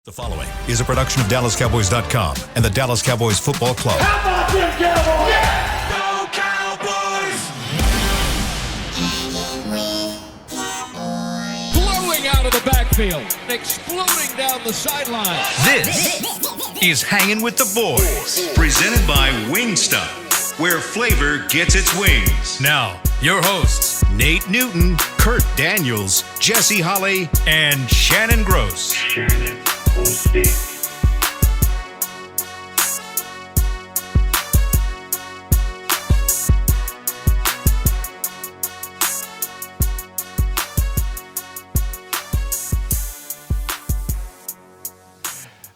The following is a production of DallasCowboys.com and the Dallas Cowboys Football Club. How about them Cowboys? Yeah! Go Cowboys! Blowing out of the backfield, exploding down the sideline. This is Hangin' with the Boys, presented by Wingstop, where flavor gets its wings. Now, your hosts, Nate Newton, Kurt Daniels, Jesse Holley, and Shannon Gross.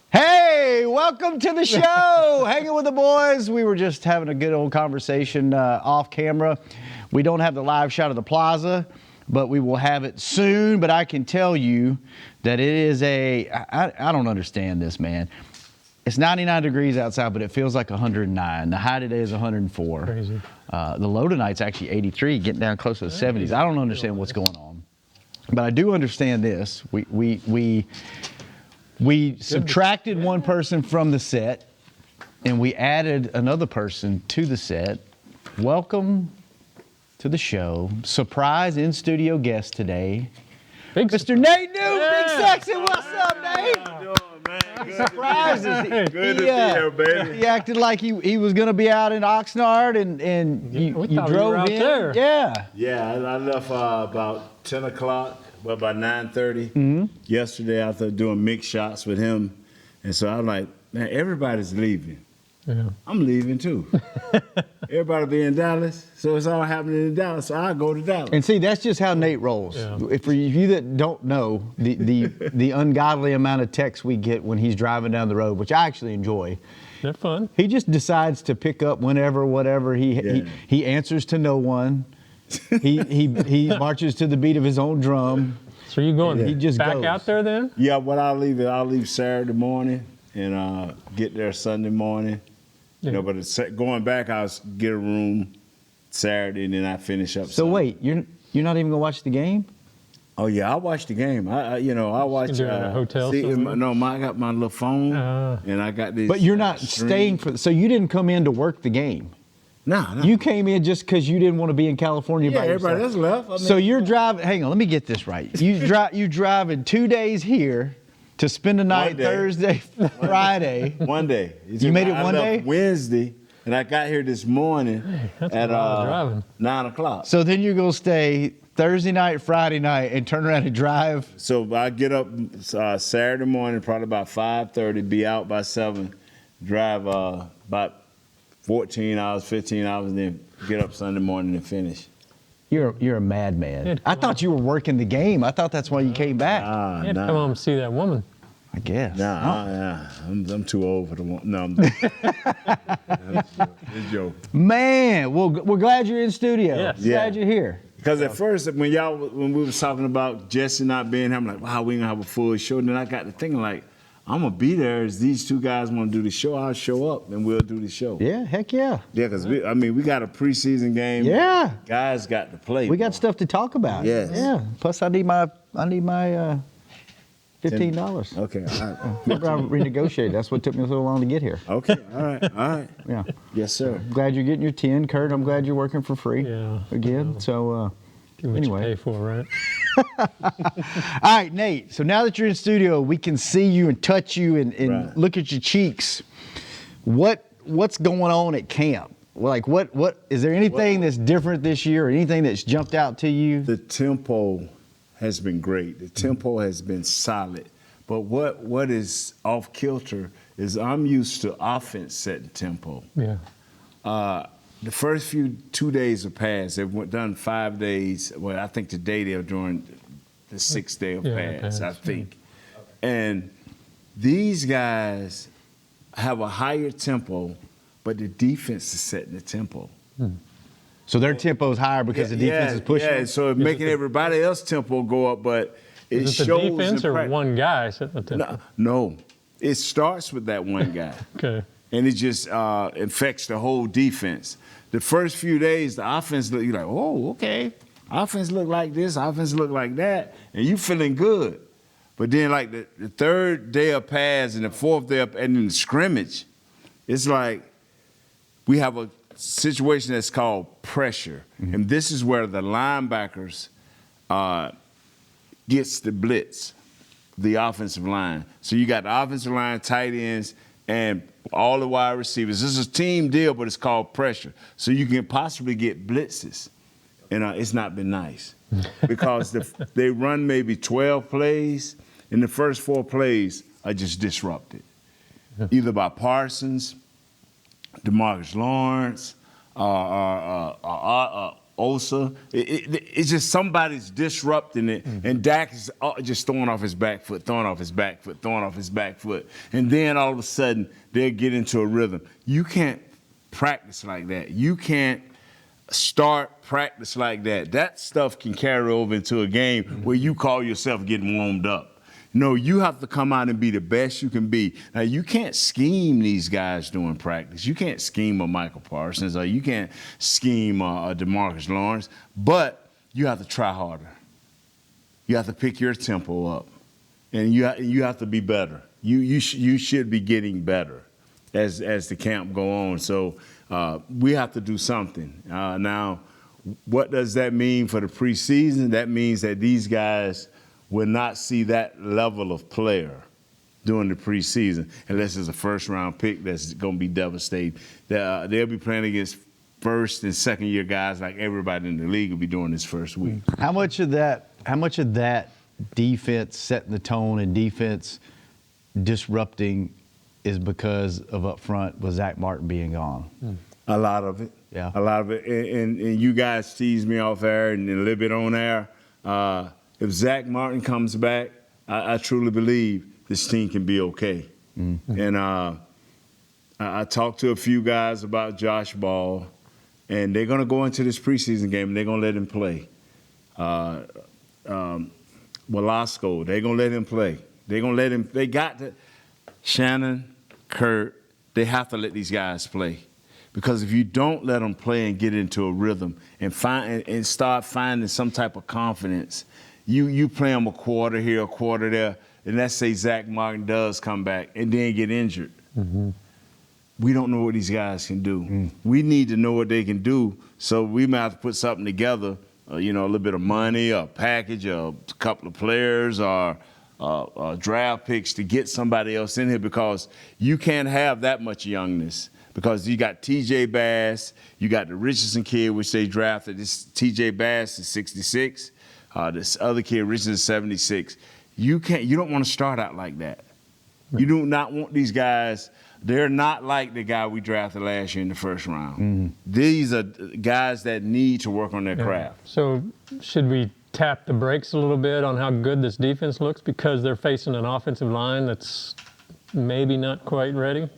Hey, welcome to the show. Hanging with the boys. We were just having a good old conversation off camera. We don't have the live shot of the plaza, but we will have it soon. But I can tell you that it is I don't understand this, man. It's 99 degrees outside, but it feels like 109. The high today is 104. Crazy. The low tonight's actually 83, getting down close to the 70s. I don't understand what's going on. But I do understand this. We subtracted one person from the set, and we added another person to the set. Welcome to the show. Surprise in-studio guest today, Mr. Nate Newton, Big Sexy. What's up, Nate? How you doing, man? Surprised. Good to be here, baby. He acted like he was going to be out in Oxnard, and you We thought we drove were out in. there. Yeah. Yeah, I left about 10 o'clock, well, about 9:30 yesterday after doing mix shots with him. And so I'm like, man, everybody's leaving. Yeah. I'm leaving too. Everybody be in Dallas, so it's all happening in Dallas, so I go to Dallas. And see, that's just how Nate rolls. Yeah. For you that don't know, the ungodly amount of texts we get when he's driving down the road, which I actually enjoy. They're fun. He just decides to pick up whenever, whatever. He answers to no one. He marches to the beat of his own drum. So you going He just back goes. out there then? Yeah, what I'll leave Saturday morning and get there Sunday morning. You know, but going back, I'll get a room Saturday and then I finish up. So Sunday. wait, you're not even gonna watch the game? Oh yeah, I watched the game. I watch. You do it at a hotel somewhere? I got my little phone and I got this. But you're not staying for. So you didn't come in to work the game. No. You came in just because you didn't want to be in California by yourself. everybody else left. I mean, So you're driving. Hang on, let me get this right. You driving 2 days here to spend the night day. Thursday, Friday. one day. You made it I one left day? Wednesday, and I got here this morning That's at a lot of driving. 9 o'clock. So then you're gonna stay Thursday night, Friday night, and turn around and drive. So I get up Saturday morning, probably about 5:30, be out by 7, drive about 14 hours, 15 hours, and then get up Sunday morning and finish. You're a madman. Yeah, I thought you were working the game. I thought that's why you came back. Ah, You had to come home and see that woman. I guess. I'm too old for the one. No, I'm it's a joke. Man, well, we're glad you're in studio. Yes. Glad you're here. Because at first, when we was talking about Jesse not being here, I'm like, wow, we ain't gonna have a full show. And then I got to thinking, like, I'm gonna be there. As these two guys want to do the show, I'll show up and we'll do the show. Yeah, heck yeah. Yeah, because we got a preseason game. Yeah. Guys got to play. We got stuff to talk about. Yes. Yeah. Plus, I need my $15. Okay, all right. Remember, I renegotiated. That's what took me so long to get here. Okay, all right. Yeah. Yes, sir. I'm glad you're getting your 10, Kurt. I'm glad you're working for free. Yeah. Again. So, Do what Anyway. you pay for, right? all right, Nate. So now that you're in studio, we can see you and touch you and Right. look at your cheeks. What's going on at camp? Like, what is there anything that's different this year, or anything that's jumped out to you? The tempo has been great. The tempo has been solid. But what is off kilter is I'm used to offense setting tempo. Yeah. The first 2 days have passed. They've done 5 days. Well, I think today they're doing the 6th day of pass, I think. And these guys have a higher tempo, but the defense is setting the tempo. So their tempo's higher because the defense is pushing. Yeah, so it's making everybody else's tempo go up, but it Is it shows the defense in or practice. one guy setting the tempo? No, it starts with that one guy. Okay. And it just infects the whole defense. The first few days, the offense look, you're like, oh, okay. Offense look like this, offense look like that, and you feeling good. But then, like, the third day of pass and the fourth day of, and then the scrimmage, it's like we have a situation that's called pressure. And this is where the linebackers gets the blitz, the offensive line. So you got the offensive line, tight ends, and all the wide receivers. This is a team deal, but it's called pressure. So you can possibly get blitzes. And it's not been nice because they run maybe 12 plays, and the first 4 plays are just disrupted, either by Parsons, DeMarcus Lawrence, Osa. It's just somebody's disrupting it, and Dak is just throwing off his back foot, throwing off his back foot, throwing off his back foot. And then all of a sudden, they'll get into a rhythm. You can't practice like that. You can't start practice like that. That stuff can carry over into a game where you call yourself getting warmed up. No, you have to come out and be the best you can be. Now, you can't scheme these guys during practice. You can't scheme a Michael Parsons, or you can't scheme a DeMarcus Lawrence, but you have to try harder. You have to pick your tempo up, and you have to be better. You should be getting better as the camp go on. So we have to do something. Now, what does that mean for the preseason? That means that these guys will not see that level of player during the preseason unless it's a first-round pick that's going to be devastating. They'll be playing against first- and second-year guys like everybody in the league will be doing this first week. How much of that defense setting the tone and defense disrupting is because of up front with Zack Martin being gone? A lot of it. Yeah. A lot of it. And you guys tease me off air and a little bit on air. If Zack Martin comes back, I truly believe this team can be okay. And I talked to a few guys about Josh Ball, and they're going to go into this preseason game and they're going to let him play. Velasco, they're going to let him play. They're going to let him. They got to. Shannon, Kurt, they have to let these guys play. Because if you don't let them play and get into a rhythm and start finding some type of confidence, you play them a quarter here, a quarter there, and let's say Zack Martin does come back and then get injured. We don't know what these guys can do. We need to know what they can do, so we might have to put something together, a little bit of money, a package, a couple of players, or draft picks to get somebody else in here, because you can't have that much youngness. Because you got T.J. Bass, you got the Richardson kid, which they drafted. This T.J. Bass is 66. This other kid, Richardson, is 76. You don't want to start out like that. You do not want these guys. They're not like the guy we drafted last year in the first round. These are guys that need to work on their craft. So should we tap the brakes a little bit on how good this defense looks because they're facing an offensive line that's maybe not quite ready?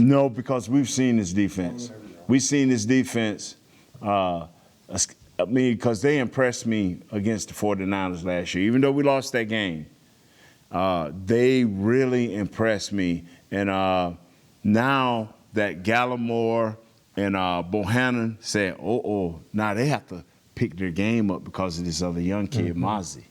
No, because we've seen this defense. We've seen this defense, because they impressed me against the 49ers last year. Even though we lost that game, they really impressed me. And now that Gallimore and Bohannon said, now they have to pick their game up because of this other young kid, Mozzie.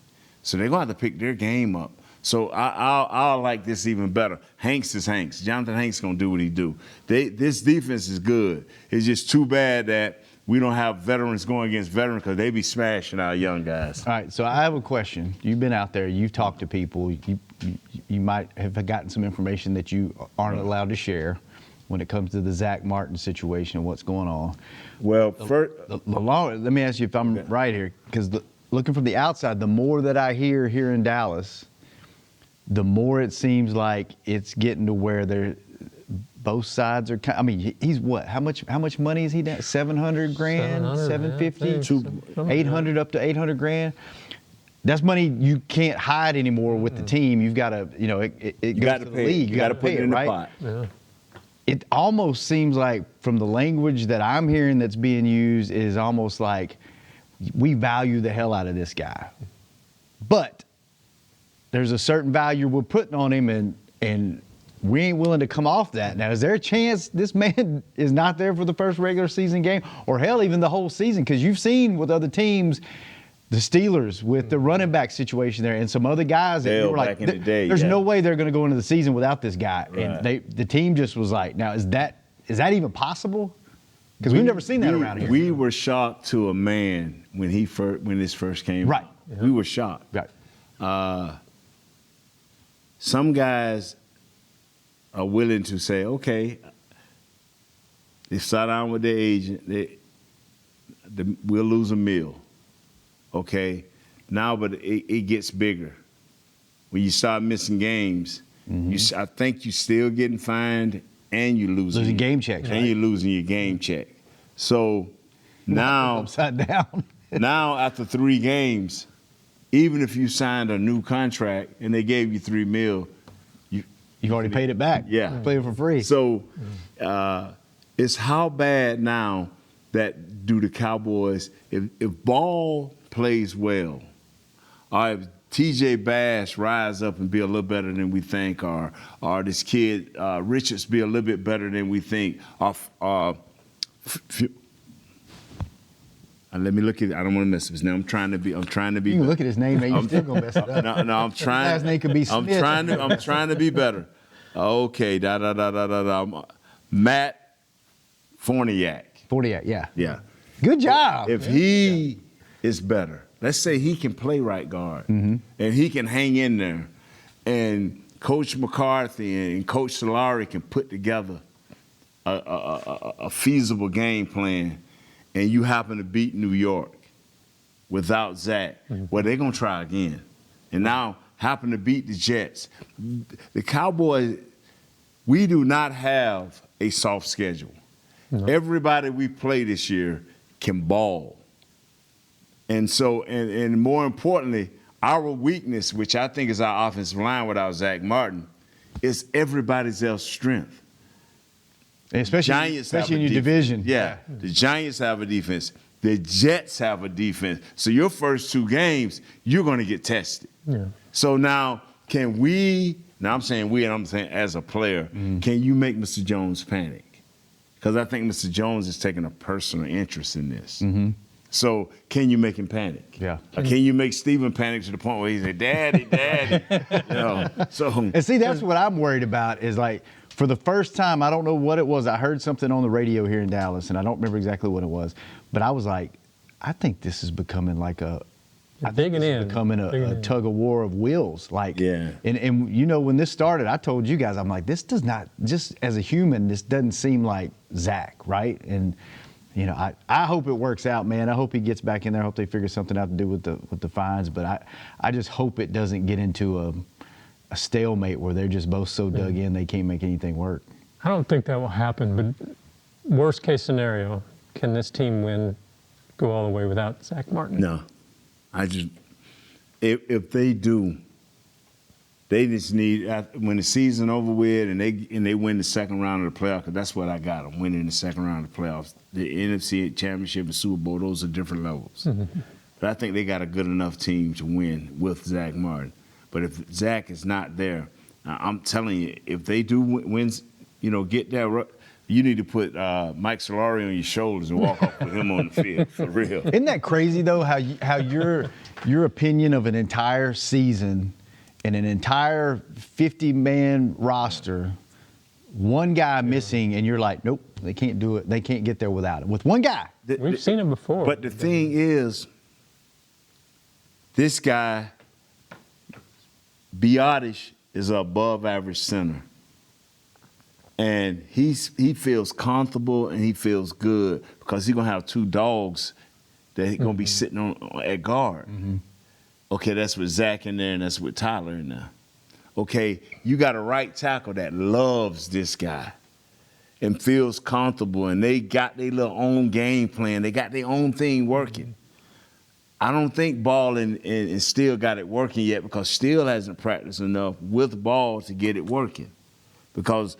So they're going to have to pick their game up. So I'll like this even better. Hanks is Hanks. Jonathan Hanks is going to do what he do. This defense is good. It's just too bad that we don't have veterans going against veterans because they be smashing our young guys. All right, so I have a question. You've been out there. You've talked to people. You might have gotten some information that you aren't allowed to share when it comes to the Zack Martin situation and what's going on. Well, let me ask you if I'm right here, because looking from the outside, the more that I hear here in Dallas, the more it seems like it's getting to where both sides are. I mean, he's what? How much money is he down? $700,000, $750,000, 800 up to 800,000. That's money you can't hide anymore with the team. You've got to, it goes to the league. You got to put it in the pot. Yeah. It almost seems like from the language that I'm hearing that's being used is almost like we value the hell out of this guy, but there's a certain value we're putting on him, and we ain't willing to come off that. Now, is there a chance this man is not there for the first regular season game, or hell, even the whole season? Because you've seen with other teams, the Steelers with the running back situation there and some other guys that you were like, back in the day, there's yeah. no way they're going to go into the season without this guy. Right. And the team just was like, now is that even possible? Because we've never seen that around here. We were shocked to a man when this first came. Right. out. We were shocked. Right. Some guys are willing to say, okay, they sat down with their agent, we'll lose $1 million. Okay, now, but it gets bigger. When you start missing games, I think you're still getting fined and you're losing game checks, and right? you're losing your game check. So now, upside down. now after 3 games, even if you signed a new contract and they gave you $3 million, You've already paid it back. Yeah. Played it for free. So it's how bad now that do the Cowboys, if Ball plays well, or if TJ Bass rise up and be a little better than we think, or this kid Richards be a little bit better than we think, let me look at it. I don't want to mess with his name. I'm trying to be. You can look at his name and you're still gonna mess it up. No, I'm trying. His last name could be Smith. I'm trying to be better. Okay, Matt Forniak. 48, yeah. Yeah. Good job. If he is better, let's say he can play right guard and he can hang in there, and Coach McCarthy and Coach Solari can put together a feasible game plan, and you happen to beat New York without Zach, well, they're going to try again. And now happen to beat the Jets. The Cowboys, we do not have a soft schedule. No. Everybody we play this year can ball. And so, and more importantly, our weakness, which I think is our offensive line without Zack Martin, is everybody's else strength. Especially in your division. Yeah, the Giants have a defense. The Jets have a defense. So your first 2 games, you're going to get tested. Yeah. So now, can we, now I'm saying we and I'm saying as a player, can you make Mr. Jones panic? Because I think Mr. Jones is taking a personal interest in this. So can you make him panic? Yeah. Or can you make Steven panic to the point where he say, Daddy, Daddy? So. And see, that's what I'm worried about is like, for the first time, I don't know what it was. I heard something on the radio here in Dallas, and I don't remember exactly what it was. But I was like, I think this is becoming like becoming a tug of war of wills. Like, yeah. And you know, when this started, I told you guys, I'm like, this does not, just as a human, this doesn't seem like Zach, right? And you know, I hope it works out, man. I hope he gets back in there. I hope they figure something out to do with the fines. But I just hope it doesn't get into a stalemate where they're just both so dug in they can't make anything work. I don't think that will happen, but worst case scenario, can this team go all the way without Zack Martin? No. If they do, they just need, when the season over with and they win the second round of the playoffs, because that's what I got them, winning the second round of the playoffs. The NFC Championship and Super Bowl, those are different levels. But I think they got a good enough team to win with Zack Martin. But if Zach is not there, I'm telling you, if they do win, get there, you need to put Mike Solari on your shoulders and walk off with him on the field, for real. Isn't that crazy, though, how your opinion of an entire season and an entire 50-man roster, one guy missing, and you're like, nope, they can't do it. They can't get there without him. With one guy. We've seen it before. But the thing is, this guy, Biotish, is an above-average center. And he feels comfortable and he feels good because he's going to have 2 dogs that he's going to be sitting on at guard. Okay, that's with Zach in there and that's with Tyler in there. Okay, you got a right tackle that loves this guy and feels comfortable, and they got their little own game plan. They got their own thing working. I don't think Ball and Steele got it working yet because Steele hasn't practiced enough with Ball to get it working. Because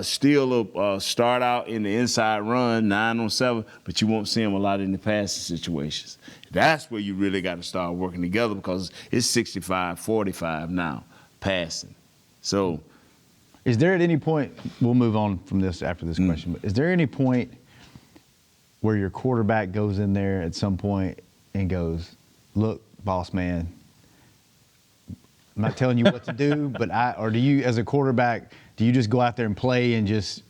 Steele will start out in the inside run, 9-on-7, but you won't see him a lot in the passing situations. That's where you really got to start working together because it's 65-45 now, passing. So, is there at any point, we'll move on from this after this question, but is there any point where your quarterback goes in there at some point and goes, look, boss man, I'm not telling you what to do, but or do you, as a quarterback, do you just go out there and play and just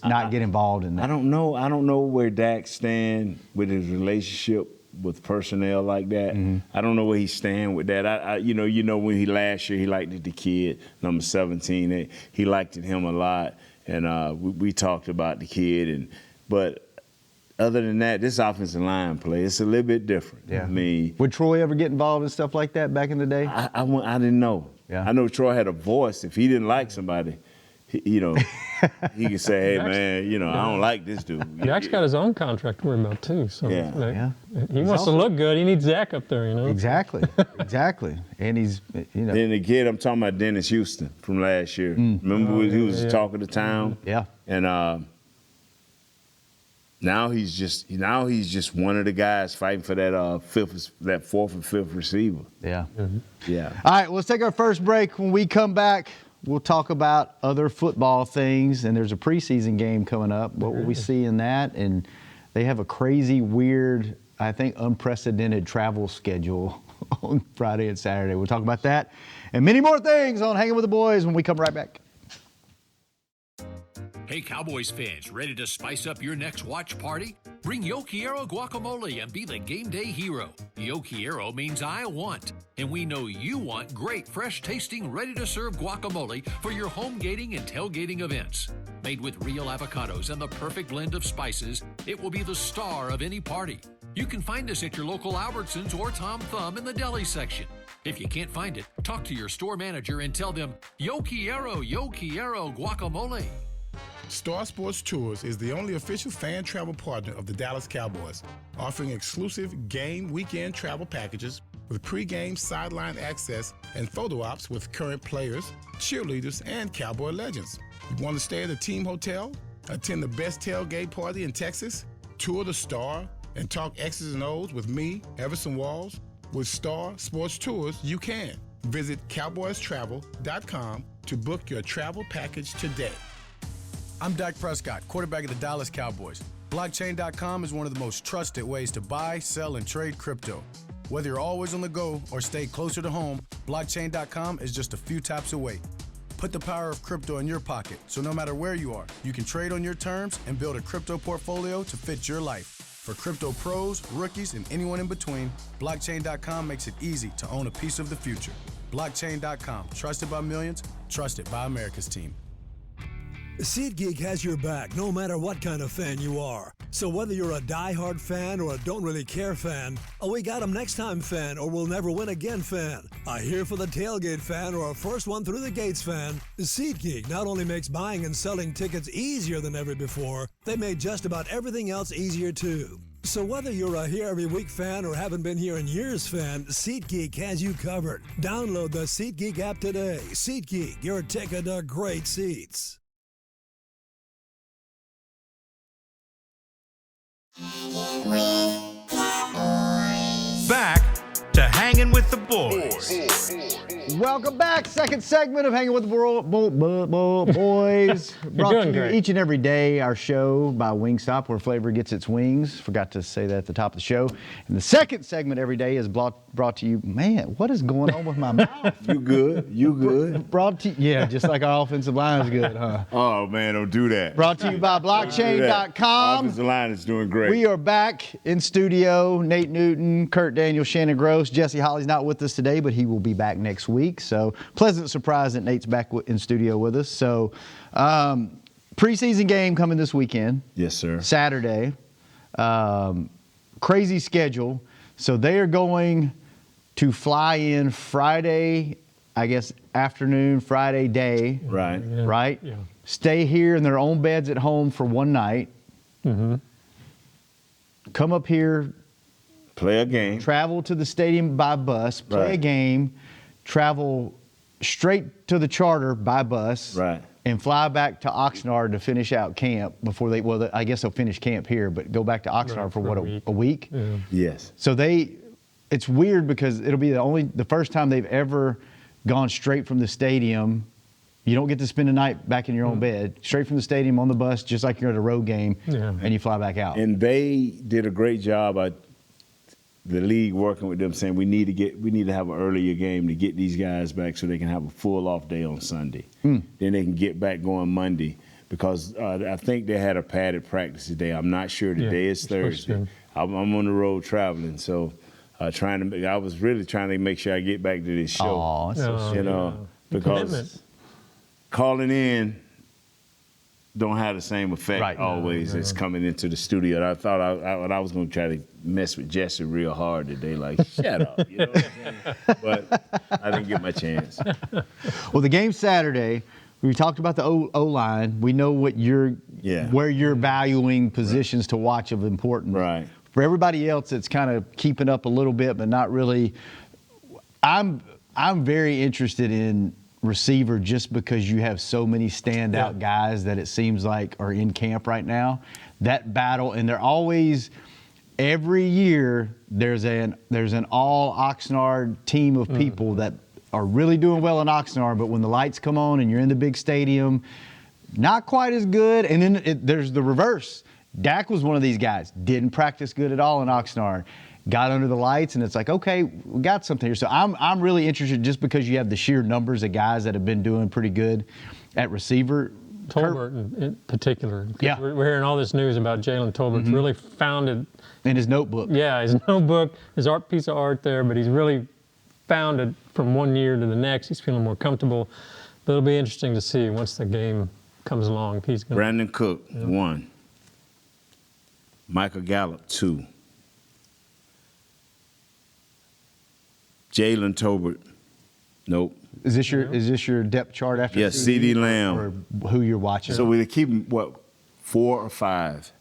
not get involved in that? I don't know. I don't know where Dak stand with his relationship with personnel like that. Mm-hmm. I don't know where he stand with that. You know, when last year he liked the kid, number 17. He liked him a lot, and we talked about the kid. But other than that, this offensive line play, it's a little bit different. Yeah. I mean, would Troy ever get involved in stuff like that back in the day? I didn't know. Yeah. I know Troy had a voice. If he didn't like somebody, he could say, "Hey, man, I don't like this dude." Jack's got his own contract to worry about too. So he wants also, to look good. He needs Zack up there, Exactly. And he's, Then the kid I'm talking about, Dennis Houston from last year. Remember when he was talking to town? Yeah. And now he's just one of the guys fighting for that fourth and fifth receiver. Yeah. Mm-hmm. Yeah. All right, let's take our first break. When we come back, we'll talk about other football things, and there's a preseason game coming up. What will we see in that? And they have a crazy, weird, I think unprecedented travel schedule on Friday and Saturday. We'll talk about that and many more things on Hanging with the Boys when we come right back. Hey, Cowboys fans, ready to spice up your next watch party? Bring Yo Quiero guacamole and be the game day hero. Yo Quiero means I want, and we know you want great, fresh-tasting, ready-to-serve guacamole for your home gating and tailgating events. Made with real avocados and the perfect blend of spices, it will be the star of any party. You can find us at your local Albertsons or Tom Thumb in the deli section. If you can't find it, talk to your store manager and tell them, Yo Quiero guacamole. Star Sports Tours is the only official fan travel partner of the Dallas Cowboys, offering exclusive game weekend travel packages with pre-game sideline access and photo ops with current players, cheerleaders, and Cowboy legends. You want to stay at a team hotel, attend the best tailgate party in Texas, tour the Star, and talk X's and O's with me, Everson Walls? With Star Sports Tours, you can. Visit cowboystravel.com to book your travel package today. I'm Dak Prescott, quarterback of the Dallas Cowboys. Blockchain.com is one of the most trusted ways to buy, sell, and trade crypto. Whether you're always on the go or stay closer to home, Blockchain.com is just a few taps away. Put the power of crypto in your pocket, so no matter where you are, you can trade on your terms and build a crypto portfolio to fit your life. For crypto pros, rookies, and anyone in between, Blockchain.com makes it easy to own a piece of the future. Blockchain.com, trusted by millions, trusted by America's team. SeatGeek has your back no matter what kind of fan you are. So whether you're a die-hard fan or a don't really care fan, a we got 'em next time fan or we'll never win again fan, a here for the tailgate fan or a first one through the gates fan, SeatGeek not only makes buying and selling tickets easier than ever before, they made just about everything else easier too. So whether you're a here every week fan or haven't been here in years fan, SeatGeek has you covered. Download the SeatGeek app today. SeatGeek, your ticket to great seats. Back to Hanging with the Boys. Welcome back. Second segment of Hanging with the Boys. Brought to you each and every day, our show by Wingstop, where flavor gets its wings. Forgot to say that at the top of the show. And the second segment every day is brought to you. Man, what is going on with my mouth? You good? You good? Brought to you, just like our offensive line is good, huh? Oh, man, don't do that. Brought to you by blockchain.com. Offensive line is doing great. We are back in studio. Nate Newton, Kurt Daniels, Shannon Gross. Jesse Holly's not with us today, but he will be back next week. So pleasant surprise that Nate's back in studio with us. So preseason game coming this weekend. Yes, sir. Saturday. Crazy schedule. So they are going to fly in Friday, I guess, afternoon, Friday day. Right. Yeah. Right? Yeah. Stay here in their own beds at home for one night. Mm-hmm. Come up here. Play a game. Travel to the stadium by bus. Play a Right. game. Travel straight to the charter by bus. Right. And fly back to Oxnard to finish out camp before I guess they'll finish camp here, but go back to Oxnard for a week? Yeah. Yes. So it's weird because it'll be the first time they've ever gone straight from the stadium. You don't get to spend the night back in your own bed. Straight from the stadium on the bus, just like you're at a road game, and you fly back out. And they did a great job. the league working with them saying we need to have an earlier game to get these guys back so they can have a full off day on Sunday. Then they can get back going Monday because I think they had a padded practice today. I'm not sure. Today is Thursday. I'm on the road traveling, so I was really trying to make sure I get back to this show. Because calling in don't have the same effect always as coming into the studio. I thought I was going to try to mess with Jesse real hard today, like, shut up, you know what I'm saying? But I didn't get my chance. Well, the game Saturday, we talked about the O-line. We know what where you're valuing positions to watch of importance. Right. For everybody else, it's kind of keeping up a little bit, but not really. I'm very interested in receiver just because you have so many standout guys that it seems like are in camp right now. That battle, and they're always every year there's an all Oxnard team of people that are really doing well in Oxnard, but when the lights come on and you're in the big stadium, not quite as good. And then there's the reverse. Dak was one of these guys. Didn't practice good at all in Oxnard. Got under the lights, and it's like, okay, we got something here. So I'm really interested just because you have the sheer numbers of guys that have been doing pretty good at receiver. Tolbert in particular. Yeah. We're hearing all this news about Jalen Tolbert. It's really founded in his notebook. Yeah, his notebook, his piece of art there, but he's really founded from one year to the next. He's feeling more comfortable. But it'll be interesting to see once the game comes along if he's going to. Brandon Cook, 1. Michael Gallup, 2. Jalen Tolbert, nope. Is this your depth chart after? Yes, CD Lamb. Or who you're watching? So we keep him, 4 or 5?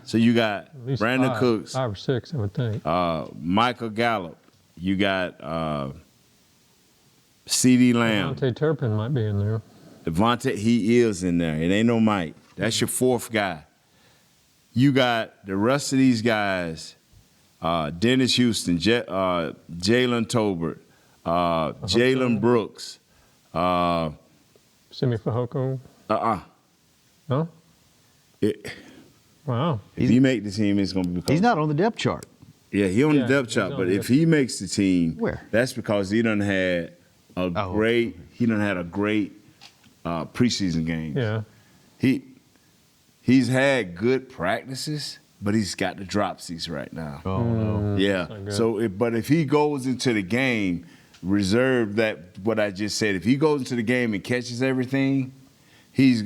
So you got Brandon Cooks. 5 or 6, I would think. Michael Gallup. You got CD Lamb. Devontae Turpin might be in there. Devontae, he is in there. It ain't no Mike. That's your 4th guy. You got the rest of these guys. Dennis Houston, Jalen Tolbert, Jalen Brooks. Simi Fehoko? No? Wow. If he make the team, it's going to be because he's not on the depth chart. Yeah, he on the depth chart, but if he makes the team, that's because he done had a great preseason game. Yeah. He's had good practices, but he's got the dropsies right now. Oh, no. Yeah. So, but if he goes into the game, reserve that what I just said. If he goes into the game and catches everything, he's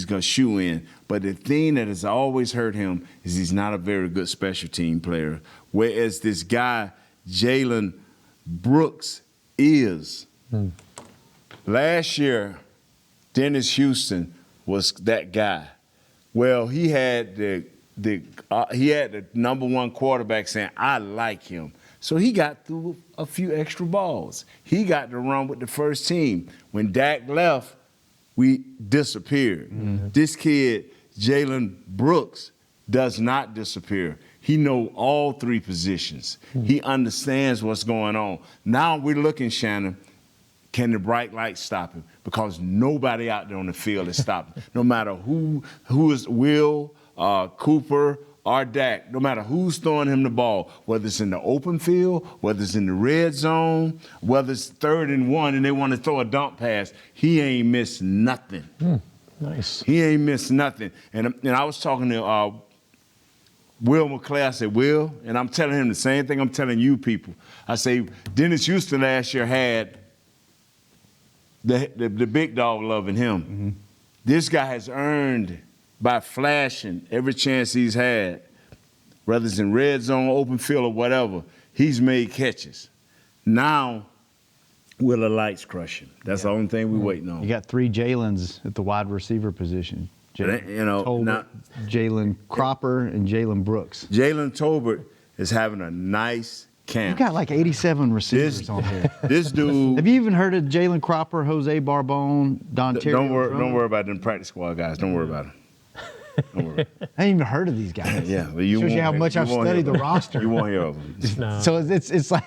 gonna shoe in. But the thing that has always hurt him is he's not a very good special team player. Whereas this guy Jalen Brooks is. Last year, Dennis Houston was that guy. Well, he had the number 1 quarterback saying, I like him. So he got through a few extra balls. He got to run with the first team. When Dak left, we disappeared. This kid, Jalen Brooks, does not disappear. He knows all 3 positions. He understands what's going on. Now we're looking, Shannon, can the bright lights stop him? Because nobody out there on the field is stopping. No matter who is Will, Cooper, or Dak, no matter who's throwing him the ball, whether it's in the open field, whether it's in the red zone, whether it's 3rd and 1 and they want to throw a dump pass, he ain't missed nothing. Nice. He ain't missed nothing. And I was talking to Will McClay. I said, Will, and I'm telling him the same thing I'm telling you people. I say, Dennis Houston last year had the big dog loving him. This guy has earned by flashing every chance he's had, whether it's in red zone, open field, or whatever, he's made catches. Now, will the lights crush him? That's the only thing we're waiting on. You got 3 Jalens at the wide receiver position. Tolbert, Jalen Cropper, and Jalen Brooks. Jalen Tolbert is having a nice camp. You got like 87 receivers on here. This dude. Have you even heard of Jalen Cropper, Jose Barbone, Don Terry? Don't worry about them practice squad guys. Don't worry about them. Don't worry. I ain't even heard of these guys. Yeah, well, shows you how much I've studied the roster. You won't hear of them. No. So it's like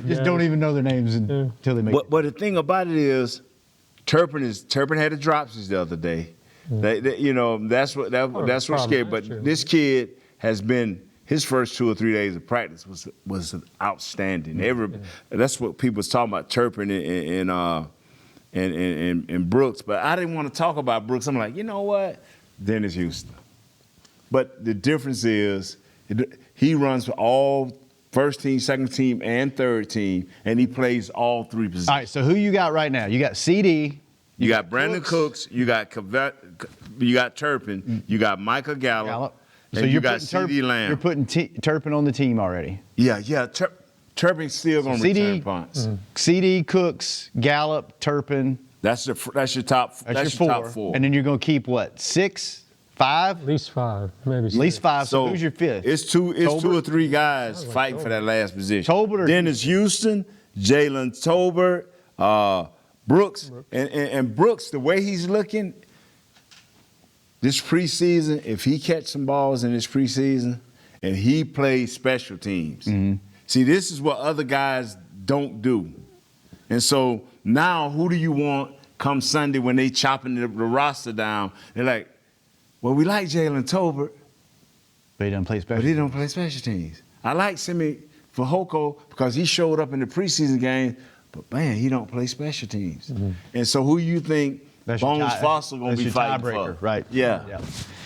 just don't even know their names until they make. But the thing about it is, Turpin had the dropsies the other day. That's what scared. But this kid has been his first 2 or 3 days of practice was outstanding. That's what people was talking about, Turpin and Brooks. But I didn't want to talk about Brooks. I'm like, you know what? Dennis Houston. But the difference is he runs for all first team, second team, and third team, and he plays all 3 positions. All right, so who you got right now? You got CD. You got Brandon Cooks. You got Turpin. You got Michael Gallup. So and you got CD Lamb. You're putting Turpin on the team already. Yeah. Turpin's still going to return punts. CD, Cooks, Gallup, Turpin. That's your top. That's your top 4. And then you're going to keep what? 6, 5? At least 5, maybe. At least 5. So who's your 5th? It's two or three guys fighting for that last position. Tolbert or Dennis Houston, Jalen Tolbert, Brooks, and Brooks. The way he's looking this preseason, if he catch some balls in this preseason, and he plays special teams. See, this is what other guys don't do. And so now, who do you want come Sunday when they chopping the roster down? They're like, well, we like Jalen Tolbert, but he don't play special teams. I like Simi Fehoko because he showed up in the preseason game, but man, he don't play special teams. And so, who you think Bones Foster going to be fighting for? Right? Yeah.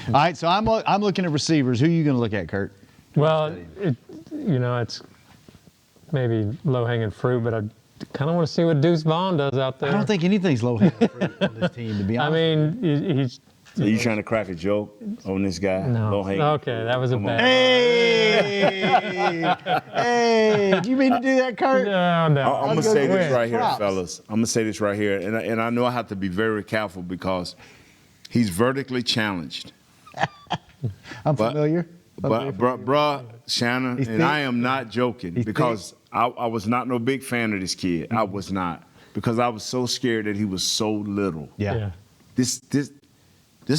All right, so I'm looking at receivers. Who are you going to look at, Kurt? Well, it's maybe low-hanging fruit, but I kind of want to see what Deuce Vaughn does out there. I don't think anything's low-hanging fruit on this team, to be honest. I mean, he's. So you trying to crack a joke on this guy? No. Okay, that was a bad. Hey, do you mean to do that, Kurt? No. I'm going to say this right here, fellas. I'm going to say this right here, and I know I have to be very careful because he's vertically challenged. I'm familiar. But, bruh, Shannon, and I am not joking because I was not no big fan of this kid. I was not, because I was so scared that he was so little. Yeah. This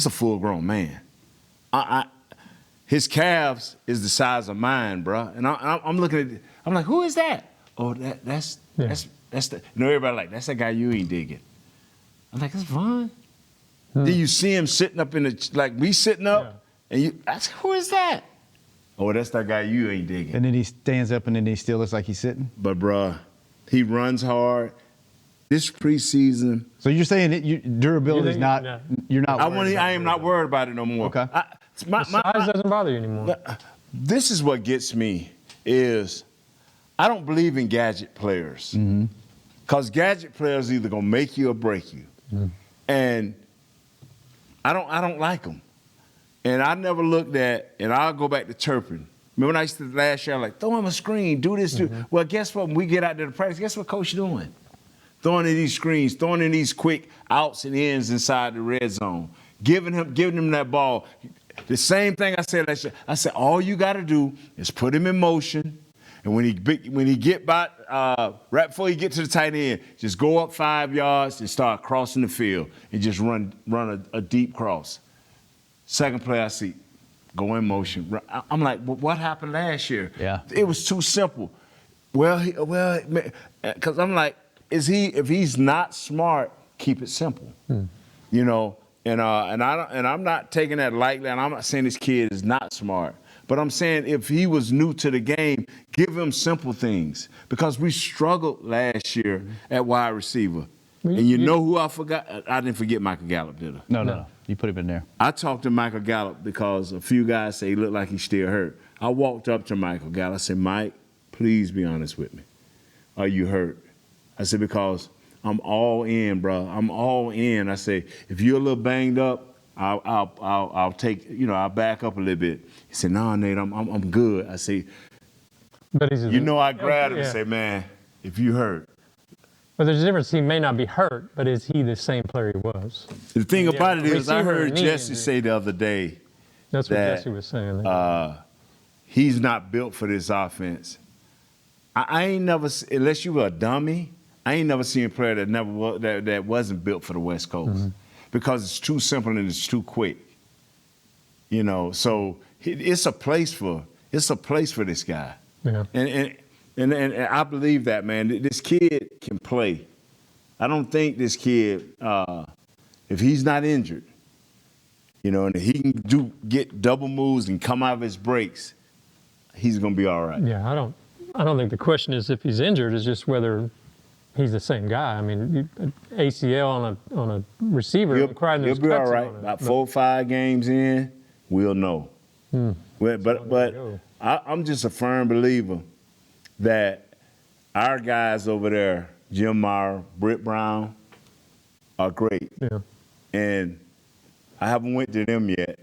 is a full-grown man. His calves is the size of mine, bruh. And I'm looking at it. I'm like, who is that? Oh, that's the. Everybody like, that's that guy you ain't digging. I'm like, that's Vaughn. Then you see him sitting up in the, like me sitting up, and you ask, who is that? Oh, that's that guy you ain't digging. And then he stands up, and then he still looks like he's sitting. But bruh, he runs hard. This preseason. So you're saying that durability is not. You're not. I am not worried about it no more. Okay. Size doesn't bother you anymore. This is what gets me is I don't believe in gadget players. Because gadget players either gonna make you or break you, and I don't like them. And I never looked at, and I'll go back to Turpin. Remember when I used to last year, like, throw him a screen, do this, do. Well, guess what? When we get out there to practice, guess what Coach doing? Throwing in these screens, throwing in these quick outs and ins inside the red zone, giving him that ball. The same thing I said last year. I said, all you got to do is put him in motion, and when he get by, right before he get to the tight end, just go up 5 yards and start crossing the field and just run a deep cross. Second play I see, go in motion. I'm like, well, what happened last year? Yeah. It was too simple. Well, because I'm like, if he's not smart, keep it simple. You know, and I'm not taking that lightly, and I'm not saying this kid is not smart. But I'm saying if he was new to the game, give him simple things. Because we struggled last year at wide receiver. And you know who I forgot? I didn't forget Michael Gallup, did I? No. You put him in there. I talked to Michael Gallup because a few guys say he looked like he's still hurt. I walked up to Michael Gallup. I said, Mike, please be honest with me. Are you hurt? I said, because I'm all in, bro. I'm all in. I say, if you're a little banged up, I'll take, I'll back up a little bit. He said, no, Nate, I'm good. I say, but I grabbed him and say, man, if you hurt. But there's a difference. He may not be hurt, but is he the same player he was? The thing about it is, I heard Jesse say the other day. That's what Jesse was saying. He's not built for this offense. I ain't never, unless you were a dummy, I ain't never seen a player that wasn't built for the West Coast because it's too simple and it's too quick. So it's a place for this guy. Yeah. And I believe that, man. This kid can play. I don't think this kid, if he's not injured, and he can get double moves and come out of his breaks, he's going to be all right. Yeah, I don't think the question is if he's injured. It's just whether he's the same guy. I mean, ACL on a receiver. He'll be all right. About 4 or 5 games in, we'll know. But I'm just a firm believer that our guys over there, Jim Mara, Britt Brown, are great. Yeah. And I haven't went to them yet.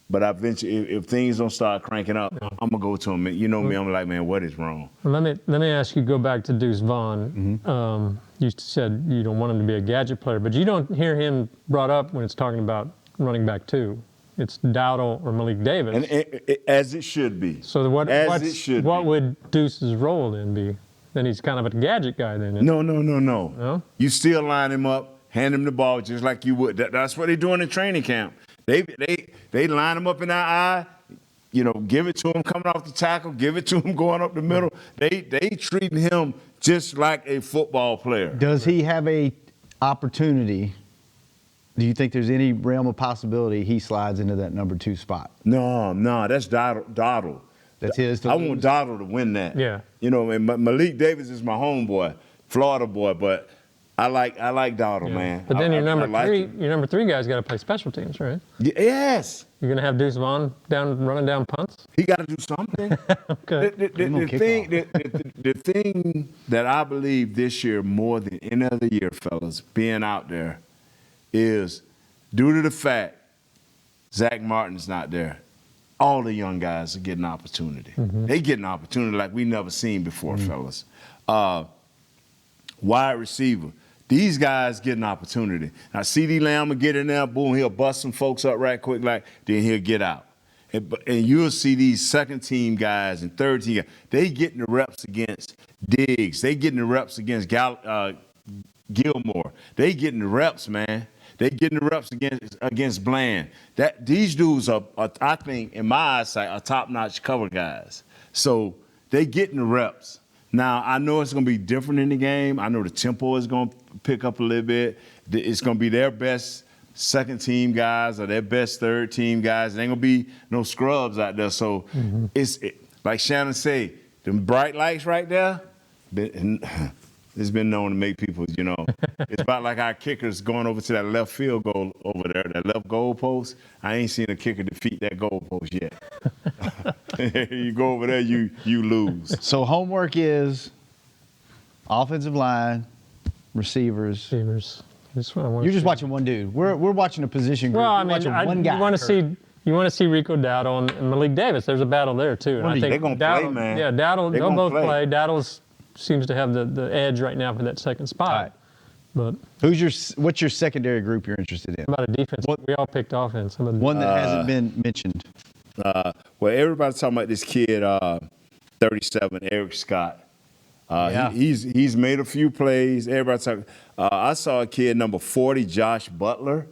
But if things don't start cranking up, I'm gonna go to them. You know me, I'm like, man, what is wrong? Let me ask you. Go back to Deuce Vaughn. You said you don't want him to be a gadget player, but you don't hear him brought up when it's talking about running back 2. It's Dowdle or Malik Davis. And as it should be. So what would Deuce's role then be? Then he's kind of a gadget guy then. No. You still line him up, hand him the ball just like you would. That's what they're doing in training camp. They line him up in our eye, give it to him coming off the tackle, give it to him going up the middle. They treating him just like a football player. Does he have a opportunity? Do you think there's any realm of possibility he slides into that number 2 spot? No, that's Dowdle. That's his. I want Dowdle to win that. Yeah. And Malik Davis is my homeboy, Florida boy, but I like Dowdle, man. But then your number 3 guy's got to play special teams, right? Yes. You're gonna have Deuce Vaughn running down punts. He got to do something. Okay. The thing that I believe this year more than any other year, fellas, being out there, is due to the fact Zack Martin's not there. All the young guys are getting opportunity. They get an opportunity like we never seen before, fellas. Wide receiver. These guys get an opportunity. Now, CeeDee Lamb will get in there, boom, he'll bust some folks up right quick, then he'll get out. And you'll see these second-team guys and third-team guys, they getting the reps against Diggs. They getting the reps against Gilmore. They getting the reps, man. They getting the reps against Bland. These dudes are, I think, in my eyesight, are top-notch cover guys. So they getting the reps. Now, I know it's going to be different in the game. I know the tempo is going to pick up a little bit. It's going to be their best second-team guys or their best third-team guys. There ain't going to be no scrubs out there. So it's like Shannon say, them bright lights right there, it's been known to make people, it's about like our kickers going over to that left field goal over there, that left goal post. I ain't seen a kicker defeat that goal post yet. You go over there, you lose. So homework is offensive line, receivers. You're just watching one dude. We're watching a position group. Well, I watching mean, one guy. You want to see Rico Dowdle and Malik Davis. There's a battle there too. And I think they're gonna play, man. Yeah, Dowdle. They'll both play. Dowdle seems to have the edge right now for that second spot. All right. But what's your secondary group you're interested in? About a defense. We all picked offense. One that hasn't been mentioned. Well, everybody's talking about this kid, 37, Eric Scott. He's made a few plays. Everybody's talking. I saw a kid number 40, Josh Butler.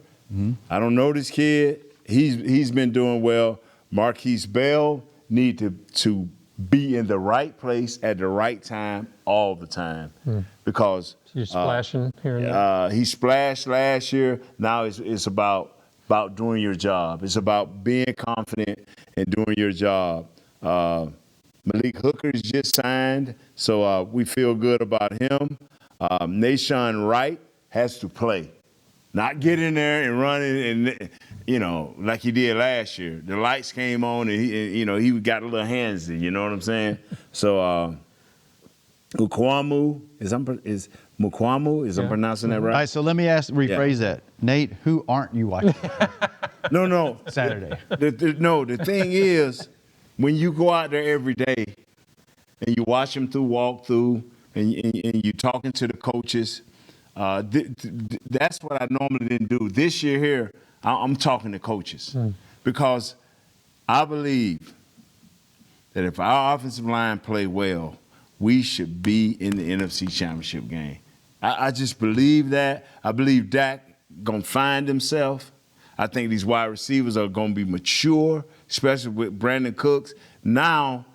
I don't know this kid. He's been doing well. Marquise Bell need to be in the right place at the right time all the time because you're splashing here and there. He splashed last year. Now it's about doing your job. It's about being confident and doing your job. Malik Hooker's just signed, so we feel good about him. Nashawn Wright has to play, not get in there and run and like he did last year. The lights came on and he got a little handsy. You know what I'm saying? So Mukwamu I'm pronouncing that right? All right, so let me rephrase that. Nate, who aren't you watching? No. Saturday. The thing is, when you go out there every day and you watch them walk through and you're talking to the coaches, that's what I normally didn't do. This year here, I'm talking to coaches because I believe that if our offensive line play well, we should be in the NFC Championship game. I just believe that. I believe Dak going to find himself. I think these wide receivers are going to be mature, especially with Brandon Cooks. Now,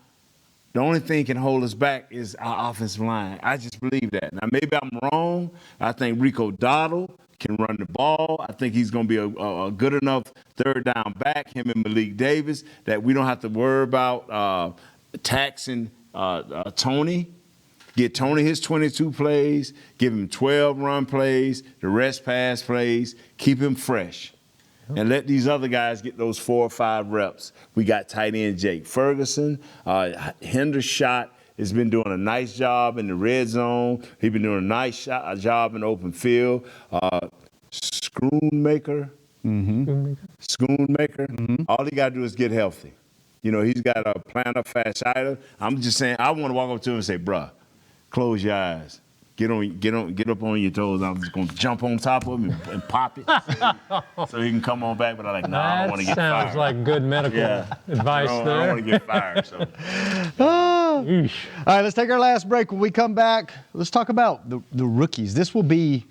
The only thing can hold us back is our offensive line. I just believe that. Now, maybe I'm wrong. I think Rico Dottle can run the ball. I think he's going to be a good enough third down back, him and Malik Davis, that we don't have to worry about taxing Tony. Get Tony his 22 plays, give him 12 run plays, the rest pass plays, keep him fresh. And let these other guys get those 4 or 5 reps. We got tight end Jake Ferguson. Hendershot has been doing a nice job in the red zone. He's been doing a nice job in the open field. Schoonmaker. All he got to do is get healthy. You know, he's got a plantar fasciitis. I'm just saying, I want to walk up to him and say, bruh, close your eyes. Get up on your toes. I'm just gonna jump on top of him and pop it, so he can come on back. But I'm like, no, I don't want to get fired. That sounds like good medical advice there. I don't want to get fired. So. All right, let's take our last break. When we come back, let's talk about the rookies. This will be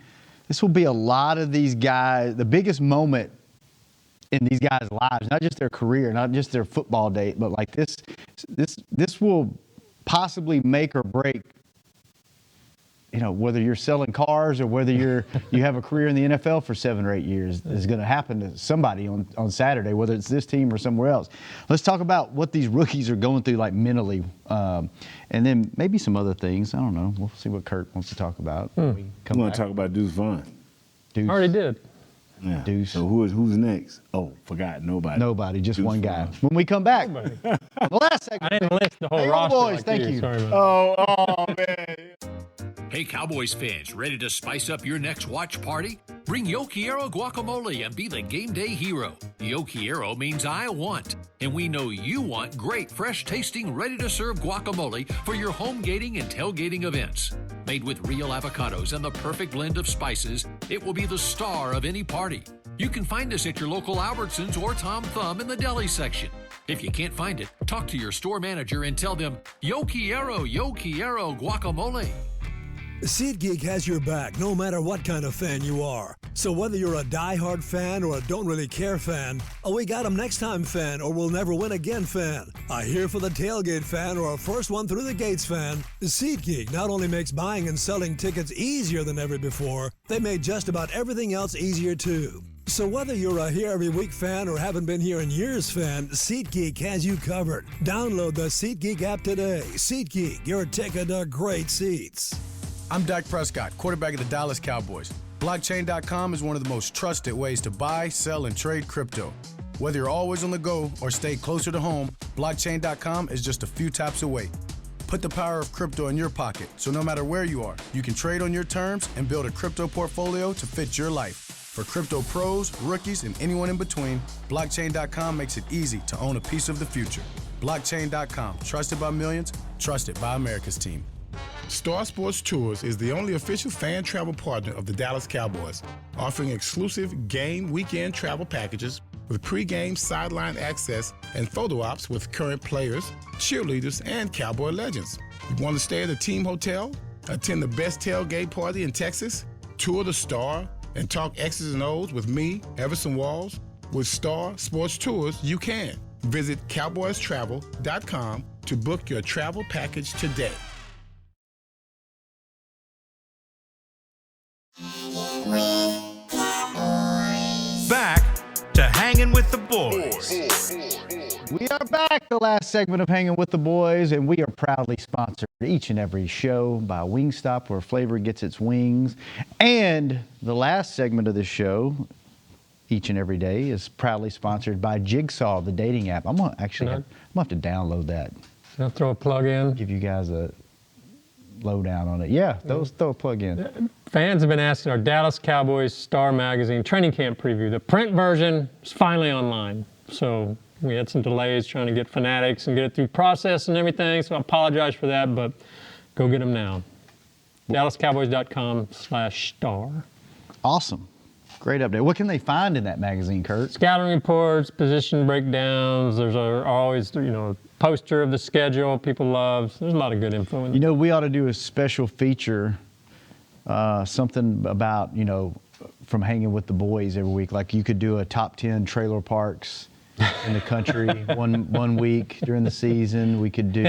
a lot of these guys. The biggest moment in these guys' lives, not just their career, not just their football date, but like this will possibly make or break. You know, whether you're selling cars or whether you have a career in the NFL for 7 or 8 years is going to happen to somebody on Saturday, whether it's this team or somewhere else. Let's talk about what these rookies are going through, like mentally, and then maybe some other things. I don't know. We'll see what Kurt wants to talk about. We want to talk about Deuce Vaughn. Deuce. Already did. Yeah. Deuce. So who's next? Oh, forgot. Nobody. Nobody. Just Deuce one guy. Vaughn. When we come back, the last segment. I didn't list the whole Hey, roster. boys, like thank you. Sorry about Oh man. Hey, Cowboys fans, ready to spice up your next watch party? Bring Yo Quiero guacamole and be the game day hero. Yo Quiero means I want, and we know you want great, fresh-tasting, ready-to-serve guacamole for your home gating and tailgating events. Made with real avocados and the perfect blend of spices, it will be the star of any party. You can find us at your local Albertsons or Tom Thumb in the deli section. If you can't find it, talk to your store manager and tell them, Yo Quiero guacamole. SeatGeek has your back no matter what kind of fan you are. So whether you're a die-hard fan or a don't really care fan, a we got 'em next time fan or we'll never win again fan, a here for the tailgate fan or a first one through the gates fan, SeatGeek not only makes buying and selling tickets easier than ever before, they made just about everything else easier too. So whether you're a here every week fan or haven't been here in years fan, SeatGeek has you covered. Download the SeatGeek app today. SeatGeek, your ticket to great seats. I'm Dak Prescott, quarterback of the Dallas Cowboys. Blockchain.com is one of the most trusted ways to buy, sell, and trade crypto. Whether you're always on the go or stay closer to home, Blockchain.com is just a few taps away. Put the power of crypto in your pocket, so no matter where you are, you can trade on your terms and build a crypto portfolio to fit your life. For crypto pros, rookies, and anyone in between, Blockchain.com makes it easy to own a piece of the future. Blockchain.com, trusted by millions, trusted by America's team. Star Sports Tours is the only official fan travel partner of the Dallas Cowboys, offering exclusive game weekend travel packages with pre-game sideline access and photo ops with current players, cheerleaders, and Cowboy legends. You want to stay at a team hotel, attend the best tailgate party in Texas, tour the Star, and talk X's and O's with me, Everson Walls? With Star Sports Tours, you can. Visit cowboystravel.com to book your travel package today. Back to Hanging with the Boys. We are back, the last segment of Hanging with the Boys, and we are proudly sponsored each and every show by Wingstop, where flavor gets its wings. And the last segment of the show, each and every day, is proudly sponsored by Jigsaw, the dating app. I'm gonna have to download that. I'll throw a plug in. Give you guys a lowdown on it. Yeah, throw a plug in. Fans have been asking our Dallas Cowboys Star Magazine training camp preview. The print version is finally online. So we had some delays trying to get Fanatics and get it through process and everything, so I apologize for that, but go get them now. DallasCowboys.com/star. Awesome. Great update. What can they find in that magazine, Kurt? Scouting reports, position breakdowns. There's always, poster of the schedule people love. There's a lot of good info in there. We ought to do a special feature, something about, from Hanging with the Boys every week. Like you could do a top 10 trailer parks in the country one week during the season. We could do.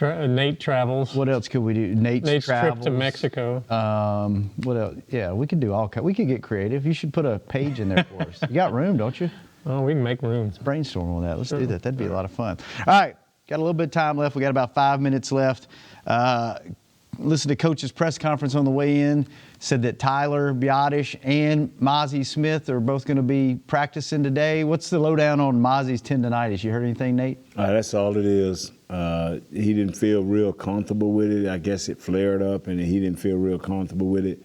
Nate travels. What else could we do? Nate's trip to Mexico. What else? Yeah, we could do all kinds. We could get creative. You should put a page in there for us. You got room, don't you? Oh, we can make room. Let's brainstorm on that. Let's do that. That'd be a lot of fun. All right, got a little bit of time left. We got about 5 minutes left. Listen to Coach's press conference on the way in. Said that Tyler Biotish and Mozzie Smith are both going to be practicing today. What's the lowdown on Mozzie's tendonitis? You heard anything, Nate? That's all it is. He didn't feel real comfortable with it. I guess it flared up, and he didn't feel real comfortable with it.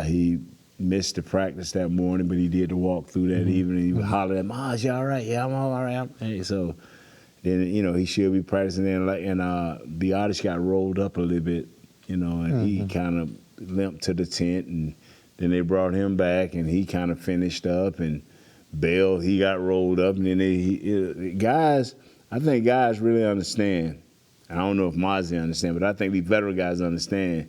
He missed the practice that morning, but he did the walk through that evening. He would holler at Moz, you all right? Yeah, I'm all right. Hey, so then, he should be practicing. And Biotish got rolled up a little bit, and he kind of limped to the tent, and then they brought him back, and he kind of finished up, and Bell, he got rolled up, and then I think guys really understand. I don't know if Mozzie understand, but I think these veteran guys understand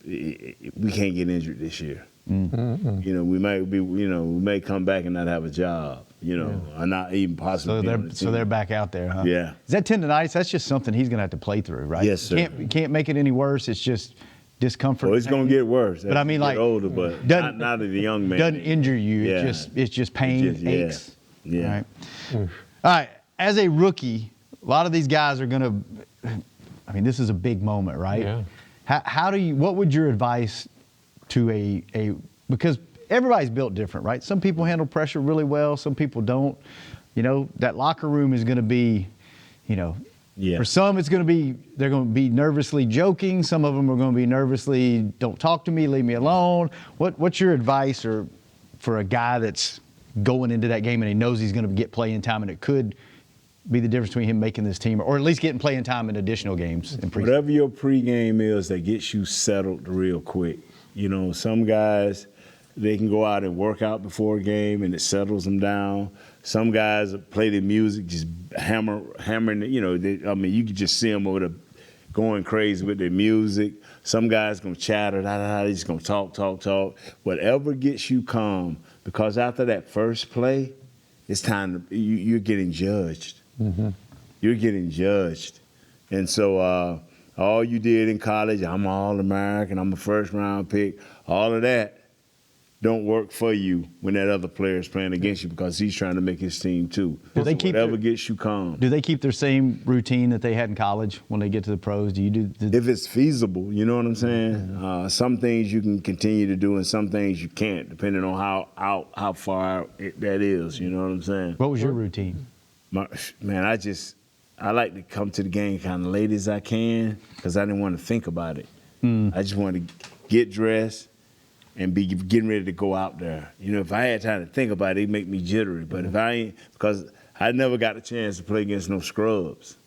we can't get injured this year. Mm-hmm. We may come back and not have a job, or not even possibly. So they're back out there, huh? Yeah. Is that tendonitis? That's just something he's going to have to play through, right? Yes, sir. Can't make it any worse. It's just discomfort. Well, it's going to get worse. But I mean, like, older, but not as a young man. Doesn't injure you. Yeah. It's just pain, aches. Yeah. All right. As a rookie, a lot of these guys are going to. I mean, this is a big moment, right? Yeah. What would your advice to because everybody's built different, right? Some people handle pressure really well. Some people don't. That locker room is going to be, for some it's going to be, they're going to be nervously joking. Some of them are going to be nervously, don't talk to me, leave me alone. What's your advice for a guy that's going into that game and he knows he's going to get playing time and it could be the difference between him making this team or at least getting playing time in additional games in preseason? Whatever your pregame is that gets you settled real quick. Some guys, they can go out and work out before a game and it settles them down. Some guys play the music, just hammering. You can just see them over the going crazy with their music. Some guys gonna chatter, they're just gonna talk. Whatever gets you calm, because after that first play, it's time you're getting judged. Mm-hmm. You're getting judged, and so all you did in college, I'm All-American, I'm a first-round pick, all of that don't work for you when that other player is playing against you because he's trying to make his team too. Whatever gets you calm. Do they keep their same routine that they had in college when they get to the pros? Do you do? If it's feasible, you know what I'm saying? Some things you can continue to do and some things you can't, depending on how far that is, you know what I'm saying? What was your routine? I like to come to the game kind of late as I can because I didn't want to think about it. I just wanted to get dressed and be getting ready to go out there. If I had time to think about it, it'd make me jittery. But if I ain't, because I never got a chance to play against no scrubs.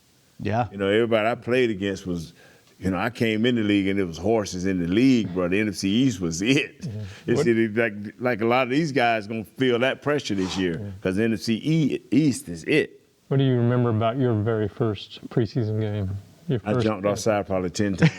Yeah. Everybody I played against was, I came in the league and it was horses in the league, bro. The NFC East was it. It's like a lot of these guys going to feel that pressure this year because the NFC East is it. What do you remember about your very first preseason game? I jumped offside probably 10 times.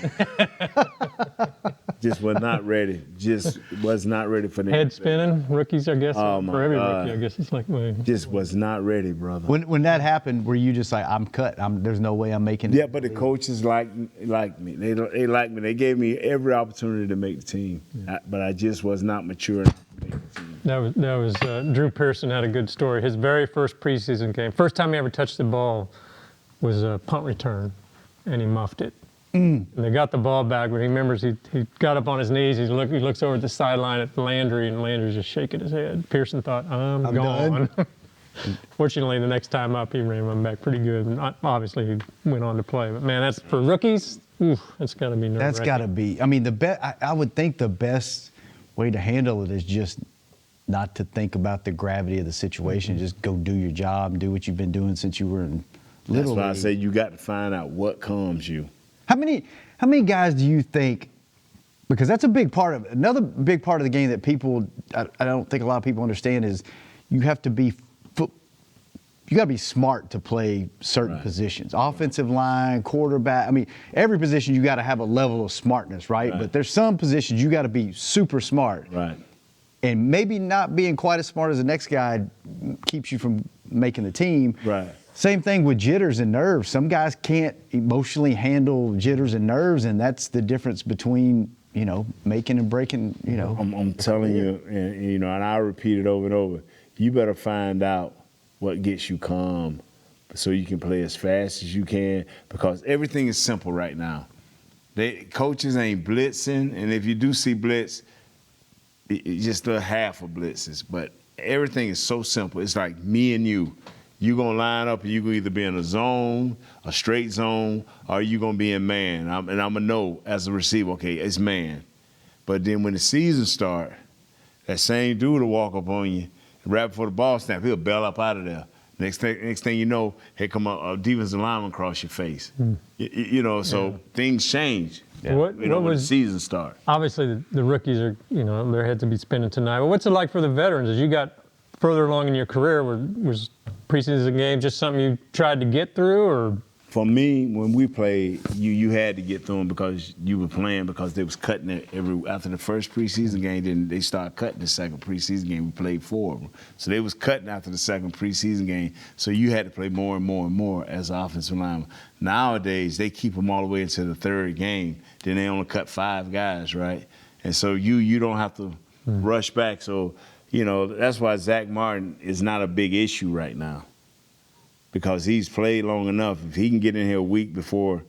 Just was not ready. Just was not ready for that. Head spinning, rookies, I guess. For every rookie, I guess it's like. Just was not ready, brother. When that happened, were you just like, I'm cut? There's no way I'm making it? Yeah, but the coaches like me. They like me. They gave me every opportunity to make the team, but I just was not mature enough to make the team. That was Drew Pearson had a good story. His very first preseason game, first time he ever touched the ball, was a punt return, and he muffed it. And they got the ball back, but he remembers he got up on his knees. He looks over at the sideline at Landry, and Landry's just shaking his head. Pearson thought, I'm gone. Fortunately, the next time up, he ran one back pretty good. And obviously, he went on to play. But, man, that's for rookies, that's got to be nerve-wracking. That's got to be. I mean, I would think the best way to handle it is just not to think about the gravity of the situation. Just go do your job and do what you've been doing since you were in Little League. That's why I say you got to find out what calms you. How many guys do you think, because that's a big part of it. Another big part of the game that people, I don't think a lot of people understand is you have to be smart to play certain positions. Offensive line, quarterback. I mean, every position you got to have a level of smartness, right? But there's some positions you got to be super smart. Right. and maybe not being quite as smart as the next guy keeps you from making the team. Right. Same thing with jitters and nerves. Some guys can't emotionally handle jitters and nerves, and that's the difference between, making and breaking, I'm telling you, and I repeat it over and over. You better find out what gets you calm so you can play as fast as you can, because everything is simple right now. Coaches ain't blitzing, and if you do see blitz, it's just a half of blitzes. But everything is so simple. It's like me and you. You're going to line up and you're going to either be in a zone, a straight zone, or you're going to be in man. I'm going to know as a receiver, okay, it's man. But then when the season starts, that same dude will walk up on you, and right before the ball snap, he'll bail up out of there. Next thing you know, here come a defensive lineman across your face. So things change. When the season starts. Obviously, the rookies are, their heads will be spinning tonight. But what's it like for the veterans? As you got further along in your career, was preseason game just something you tried to get through, or? For me, when we played, you had to get through them because you were playing, because they was cutting it after the first preseason game. Then they started cutting the second preseason game. We played 4 of them, so they was cutting after the second preseason game. So you had to play more and more and more as an offensive lineman. Nowadays, they keep them all the way into the third game. Then they only cut 5 guys, right? And so you don't have to rush back. So that's why Zack Martin is not a big issue right now, because he's played long enough. If he can get in here a week before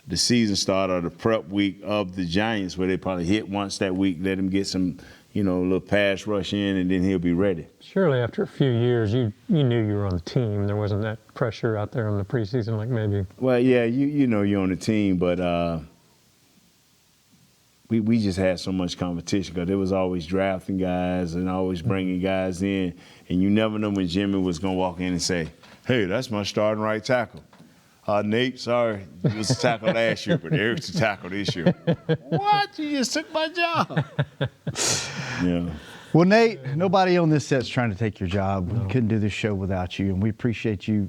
the season start, or the prep week of the Giants, where they probably hit once that week, let him get some, a little pass rush in, and then he'll be ready. Surely after a few years, you knew you were on the team. There wasn't that pressure out there on the preseason like maybe. Well, yeah, you know you're on the team, but we just had so much competition, because there was always drafting guys and always bringing guys in, and you never know when Jimmy was going to walk in and say, hey, that's my starting right tackle. Nate, sorry, you was a tackle last year, but Eric's a tackle this year. What? You just took my job. Yeah. Well, Nate, nobody on this set's trying to take your job. We couldn't do this show without you, and we appreciate you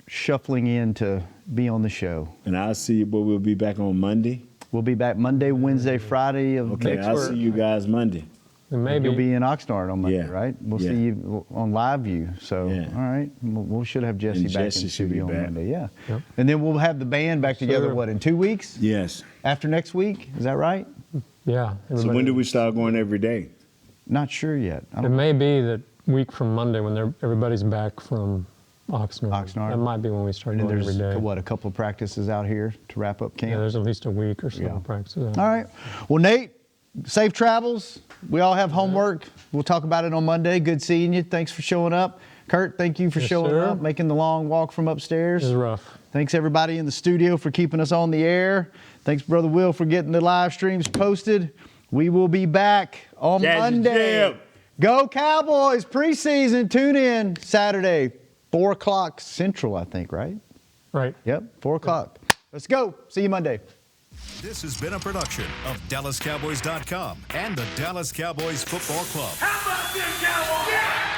shuffling in to be on the show. And I'll see you, but we'll be back on Monday. We'll be back Monday, Wednesday, Friday of next week. I'll see you guys Monday. And maybe you'll be in Oxnard on Monday, right? We'll see you on Live View. So, all right, we should have Jesse back in the studio on Monday. Yeah. Yep. And then we'll have the band back together, what, in 2 weeks? Yes. After next week? Is that right? Yeah. So when do we start going every day? Not sure yet. It may be that week from Monday when everybody's back from Oxnard. That might be when we start going every day. There's, a couple of practices out here to wrap up camp? Yeah, there's at least a week or so of practices. All right. Well, Nate, safe travels. We all have homework. We'll talk about it on Monday. Good seeing you. Thanks for showing up. Kurt, thank you for showing up, making the long walk from upstairs. It was rough. Thanks, everybody in the studio, for keeping us on the air. Thanks, Brother Will, for getting the live streams posted. We will be back on Monday. Go Cowboys preseason. Tune in Saturday, 4 o'clock Central, I think, right? Right. Yep, 4 o'clock. Let's go. See you Monday. This has been a production of DallasCowboys.com and the Dallas Cowboys Football Club. How about this, Cowboys? Yeah!